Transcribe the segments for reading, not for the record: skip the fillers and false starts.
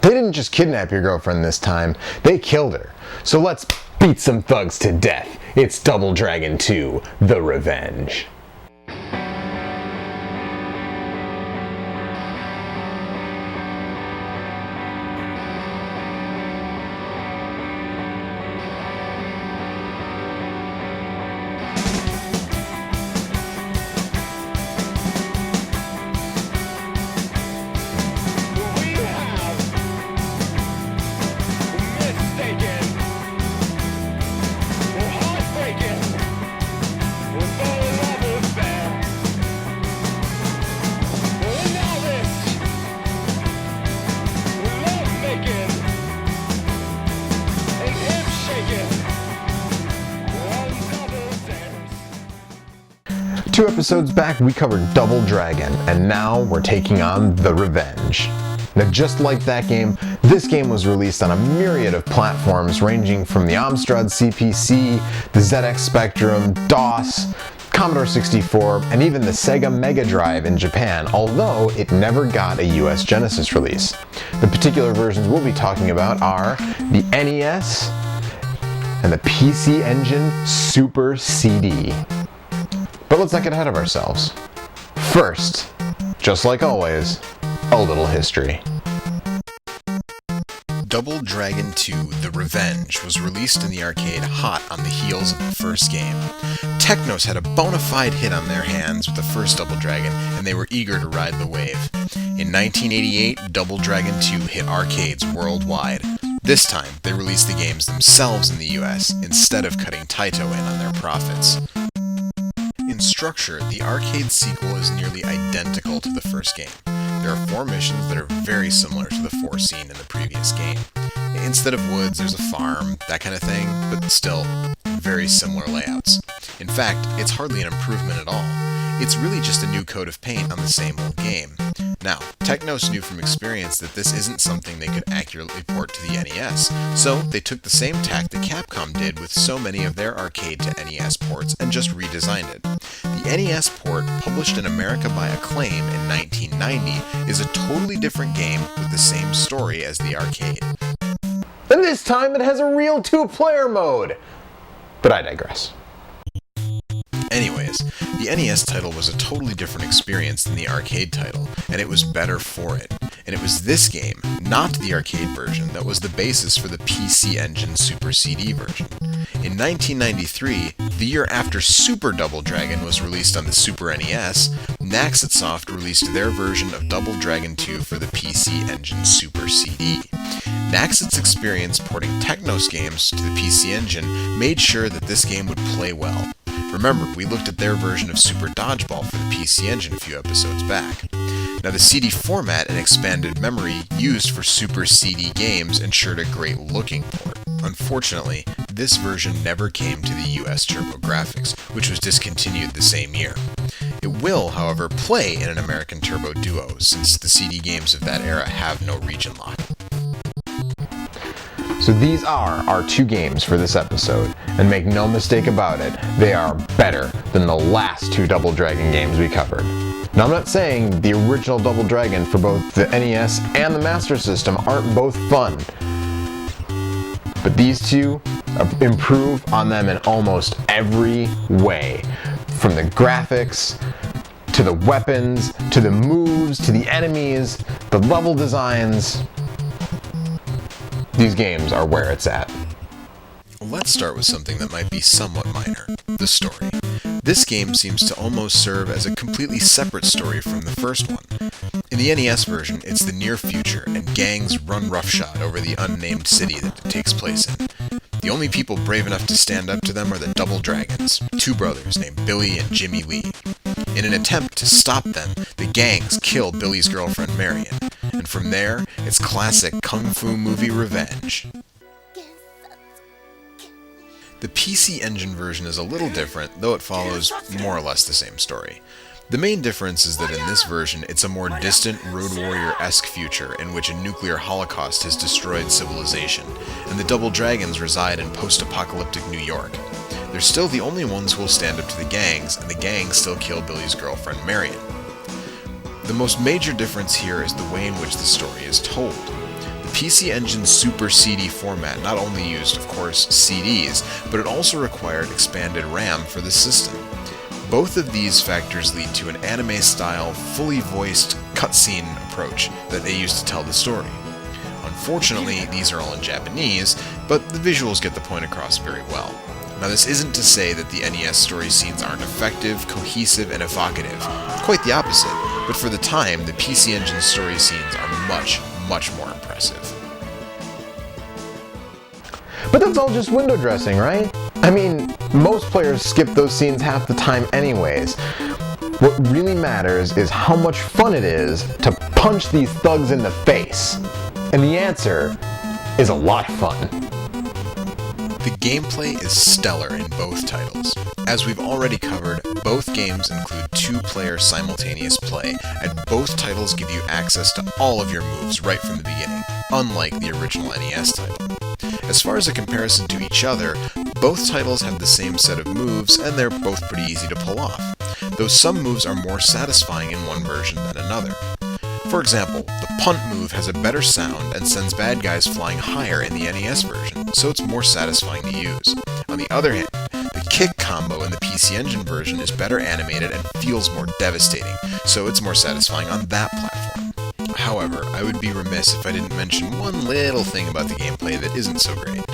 They didn't just kidnap your girlfriend this time, they killed her. So let's beat some thugs to death. It's Double Dragon 2: The Revenge. Two episodes back, we covered Double Dragon, and now we're taking on The Revenge. Now, just like that game, this game was released on a myriad of platforms ranging from the Amstrad CPC, the ZX Spectrum, DOS, Commodore 64, and even the Sega Mega Drive in Japan, although it never got a US Genesis release. The particular versions we'll be talking about are the NES and the PC Engine Super CD. But let's not get ahead of ourselves. First, just like always, a little history. Double Dragon 2: The Revenge was released in the arcade hot on the heels of the first game. Technos had a bona fide hit on their hands with the first Double Dragon, and they were eager to ride the wave. In 1988, Double Dragon 2 hit arcades worldwide. This time, they released the games themselves in the US instead of cutting Taito in on their profits. In structure, the arcade sequel is nearly identical to the first game. There are 4 missions that are very similar to the 4 seen in the previous game. Instead of woods, there's a farm, that kind of thing, but still, very similar layouts. In fact, it's hardly an improvement at all. It's really just a new coat of paint on the same old game. Now, Technos knew from experience that this isn't something they could accurately port to the NES, so they took the same tack that Capcom did with so many of their arcade to NES ports and just redesigned it. The NES port, published in America by Acclaim in 1990, is a totally different game with the same story as the arcade. And this time it has a real 2-player mode! But I digress. Anyways, the NES title was a totally different experience than the arcade title, and it was better for it. And it was this game, not the arcade version, that was the basis for the PC Engine Super CD version. In 1993, the year after Super Double Dragon was released on the Super NES, Naxatsoft released their version of Double Dragon 2 for the PC Engine Super CD. Naxat's experience porting Technos games to the PC Engine made sure that this game would play well. Remember, we looked at their version of Super Dodgeball for the PC Engine a few episodes back. Now, the CD format and expanded memory used for Super CD games ensured a great-looking port. Unfortunately, this version never came to the US TurboGrafx, which was discontinued the same year. It will, however, play in an American TurboDuo, since the CD games of that era have no region lock. So these are our 2 games for this episode, and make no mistake about it, they are better than the last 2 Double Dragon games we covered. Now, I'm not saying the original Double Dragon for both the NES and the Master System aren't both fun, but these 2 improve on them in almost every way, from the graphics, to the weapons, to the moves, to the enemies, the level designs. These games are where it's at. Let's start with something that might be somewhat minor, the story. This game seems to almost serve as a completely separate story from the first one. In the NES version, it's the near future, and gangs run roughshod over the unnamed city that it takes place in. The only people brave enough to stand up to them are the Double Dragons, 2 brothers named Billy and Jimmy Lee. In an attempt to stop them, the gangs kill Billy's girlfriend Marion, and from there, it's classic kung fu movie revenge. The PC Engine version is a little different, though it follows more or less the same story. The main difference is that in this version, it's a more distant Road Warrior-esque future in which a nuclear holocaust has destroyed civilization, and the Double Dragons reside in post-apocalyptic New York. They're still the only ones who will stand up to the gangs, and the gangs still kill Billy's girlfriend Marion. The most major difference here is the way in which the story is told. The PC Engine's Super CD format not only used, of course, CDs, but it also required expanded RAM for the system. Both of these factors lead to an anime-style, fully voiced cutscene approach that they use to tell the story. Unfortunately, these are all in Japanese, but the visuals get the point across very well. Now, this isn't to say that the NES story scenes aren't effective, cohesive, and evocative. Quite the opposite, but for the time, the PC Engine story scenes are much, much more impressive. But that's all just window dressing, right? I mean, most players skip those scenes half the time anyways. What really matters is how much fun it is to punch these thugs in the face. And the answer is a lot of fun. The gameplay is stellar in both titles. As we've already covered, both games include two-player simultaneous play, and both titles give you access to all of your moves right from the beginning, unlike the original NES title. As far as a comparison to each other, both titles have the same set of moves, and they're both pretty easy to pull off, though some moves are more satisfying in one version than another. For example, the punt move has a better sound and sends bad guys flying higher in the NES version, so it's more satisfying to use. On the other hand, the kick combo in the PC Engine version is better animated and feels more devastating, so it's more satisfying on that platform. However, I would be remiss if I didn't mention one little thing about the gameplay that isn't so great.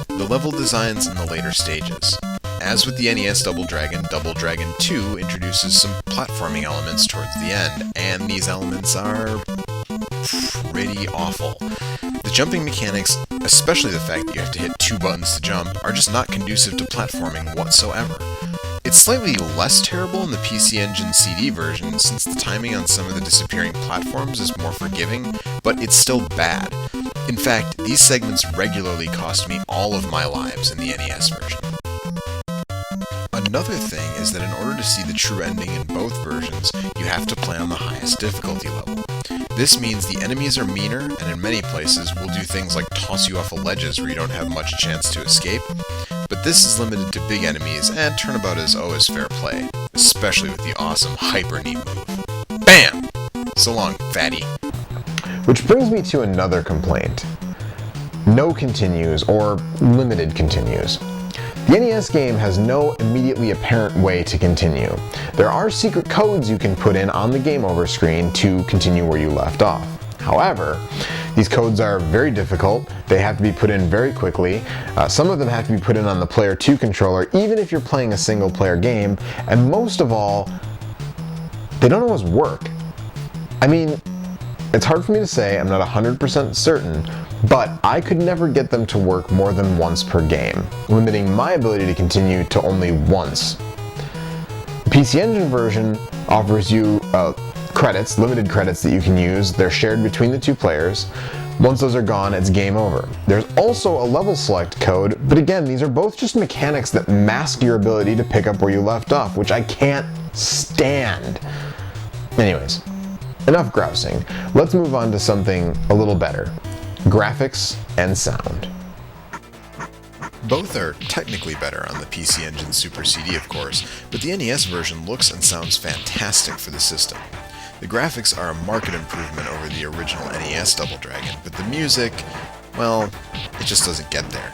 The level designs in the later stages. As with the NES Double Dragon 2 introduces some platforming elements towards the end, and these elements are pretty awful. The jumping mechanics, especially the fact that you have to hit 2 buttons to jump, are just not conducive to platforming whatsoever. It's slightly less terrible in the PC Engine CD version, since the timing on some of the disappearing platforms is more forgiving, but it's still bad. In fact, these segments regularly cost me all of my lives in the NES version. Another thing is that in order to see the true ending in both versions, you have to play on the highest difficulty level. This means the enemies are meaner, and in many places will do things like toss you off of ledges where you don't have much chance to escape, but this is limited to big enemies and turnabout is always fair play, especially with the awesome hyper knee move. BAM! So long, fatty. Which brings me to another complaint. No continues, or limited continues. The NES game has no immediately apparent way to continue. There are secret codes you can put in on the game over screen to continue where you left off. However, these codes are very difficult, they have to be put in very quickly, some of them have to be put in on the Player 2 controller even if you're playing a single player game, and most of all, they don't always work. I mean, it's hard for me to say, I'm not 100% certain, but I could never get them to work more than once per game, limiting my ability to continue to only once. The PC Engine version offers you credits, limited credits that you can use. They're shared between the two players. Once those are gone, it's game over. There's also a level select code, but again, these are both just mechanics that mask your ability to pick up where you left off, which I can't stand. Anyways, enough grousing. Let's move on to something a little better. Graphics and sound. Both are technically better on the PC Engine Super CD, of course, but the NES version looks and sounds fantastic for the system. The graphics are a marked improvement over the original NES Double Dragon, but the music, well, it just doesn't get there.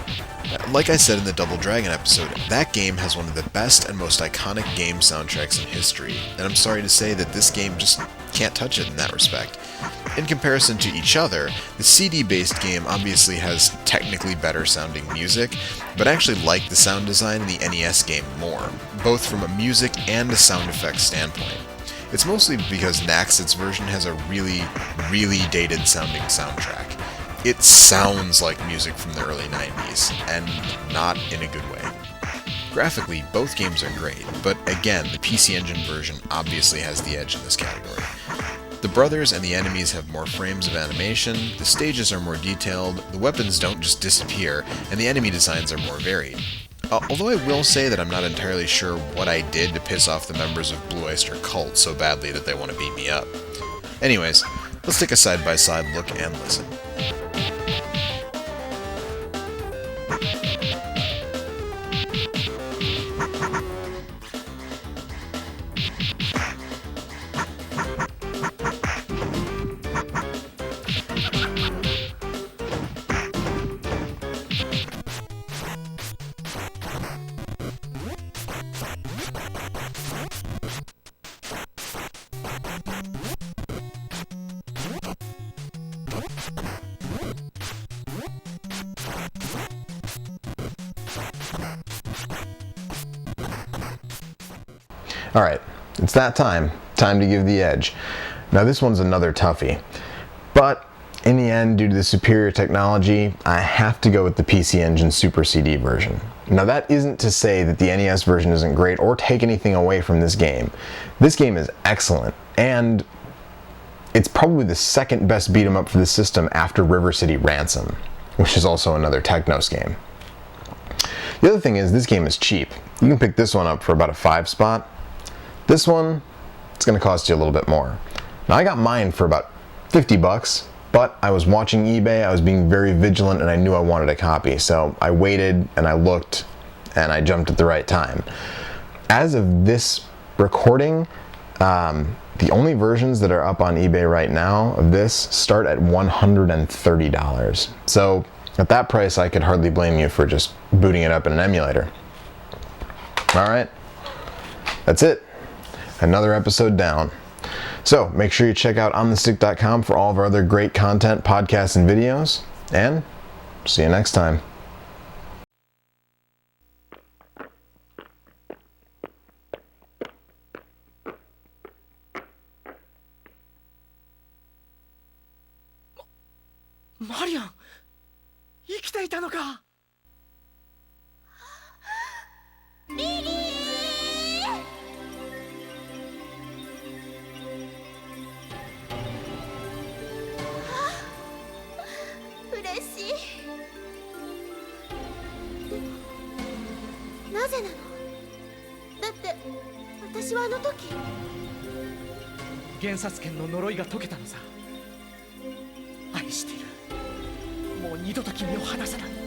Like I said in the Double Dragon episode, that game has one of the best and most iconic game soundtracks in history, and I'm sorry to say that this game just can't touch it in that respect. In comparison to each other, the CD-based game obviously has technically better sounding music, but I actually like the sound design in the NES game more, both from a music and a sound effects standpoint. It's mostly because Naxxit's version has a really, really dated sounding soundtrack. It sounds like music from the early 90s, and not in a good way. Graphically, both games are great, but again, the PC Engine version obviously has the edge in this category. The brothers and the enemies have more frames of animation, the stages are more detailed, the weapons don't just disappear, and the enemy designs are more varied. Although I will say that I'm not entirely sure what I did to piss off the members of Blue Oyster Cult so badly that they want to beat me up. Anyways, let's take a side-by-side look and listen. Alright, it's that time. Time to give the edge. Now this one's another toughie. But in the end, due to the superior technology, I have to go with the PC Engine Super CD version. Now that isn't to say that the NES version isn't great or take anything away from this game. This game is excellent, and it's probably the second best beat 'em up for the system after River City Ransom, which is also another Technos game. The other thing is, this game is cheap. You can pick this one up for about a 5 spot. This one, it's going to cost you a little bit more. Now I got mine for about 50 bucks, but I was watching eBay, I was being very vigilant, and I knew I wanted a copy, so I waited and I looked and I jumped at the right time. As of this recording, the only versions that are up on eBay right now of this start at $130. So at that price, I could hardly blame you for just booting it up in an emulator. Alright, that's it. Another episode down. So make sure you check out onthestick.com for all of our other great content, podcasts, and videos. And see you next time. Marian, 生きていたのか。リリー。嬉しい。でもなぜなの？だって私はあの時幻殺剣の呪いが解けたのさ。愛してる。もう二度と君を離さない。